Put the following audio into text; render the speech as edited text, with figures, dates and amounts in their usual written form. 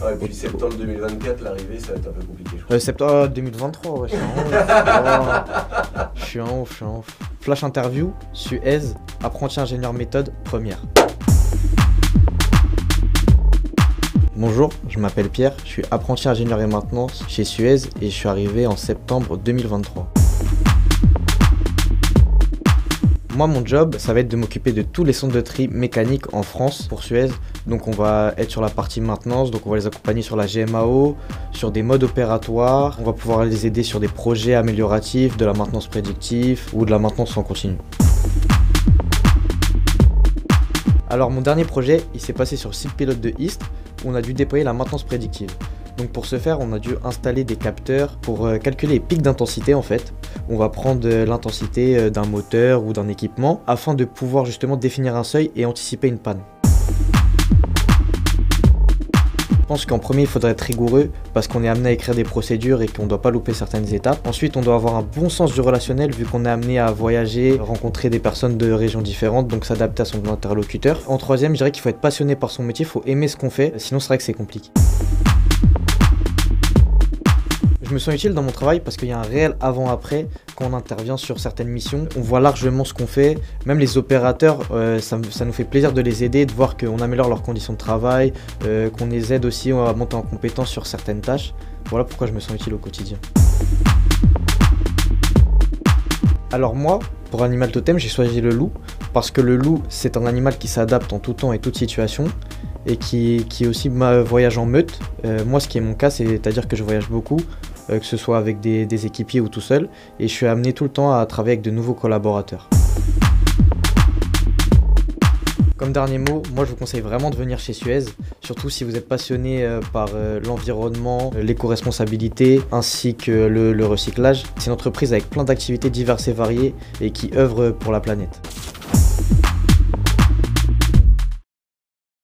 Ouais, et puis septembre 2024, l'arrivée, ça va être un peu compliqué, je crois. Septembre 2023, ouais, je suis en ouf. Je suis en ouf. Flash interview, Suez, apprenti ingénieur méthode, première. Bonjour, je m'appelle Pierre, je suis apprenti ingénieur et maintenance chez Suez et je suis arrivé en septembre 2023. Moi, mon job, ça va être de m'occuper de tous les centres de tri mécanique en France pour Suez. Donc on va être sur la partie maintenance, donc on va les accompagner sur la GMAO, sur des modes opératoires. On va pouvoir les aider sur des projets amélioratifs, de la maintenance prédictive ou de la maintenance en continu. Alors mon dernier projet, il s'est passé sur le site pilote de Istres, où on a dû déployer la maintenance prédictive. Donc pour ce faire, on a dû installer des capteurs pour calculer les pics d'intensité en fait. On va prendre l'intensité d'un moteur ou d'un équipement afin de pouvoir justement définir un seuil et anticiper une panne. Je pense qu'en premier, il faudrait être rigoureux parce qu'on est amené à écrire des procédures et qu'on ne doit pas louper certaines étapes. Ensuite, on doit avoir un bon sens du relationnel vu qu'on est amené à voyager, rencontrer des personnes de régions différentes, donc s'adapter à son interlocuteur. En troisième, je dirais qu'il faut être passionné par son métier, il faut aimer ce qu'on fait, sinon c'est vrai que c'est compliqué. Je me sens utile dans mon travail parce qu'il y a un réel avant-après quand on intervient sur certaines missions. On voit largement ce qu'on fait, même les opérateurs, ça nous fait plaisir de les aider, de voir qu'on améliore leurs conditions de travail, qu'on les aide aussi à monter en compétence sur certaines tâches. Voilà pourquoi je me sens utile au quotidien. Alors moi, pour animal totem, j'ai choisi le loup parce que le loup, c'est un animal qui s'adapte en tout temps et toute situation et qui aussi voyage en meute. Moi, ce qui est mon cas, c'est-à-dire que je voyage beaucoup, que ce soit avec des équipiers ou tout seul, et je suis amené tout le temps à travailler avec de nouveaux collaborateurs. Comme dernier mot, moi je vous conseille vraiment de venir chez Suez, surtout si vous êtes passionné par l'environnement, l'éco-responsabilité ainsi que le recyclage. C'est une entreprise avec plein d'activités diverses et variées et qui œuvre pour la planète.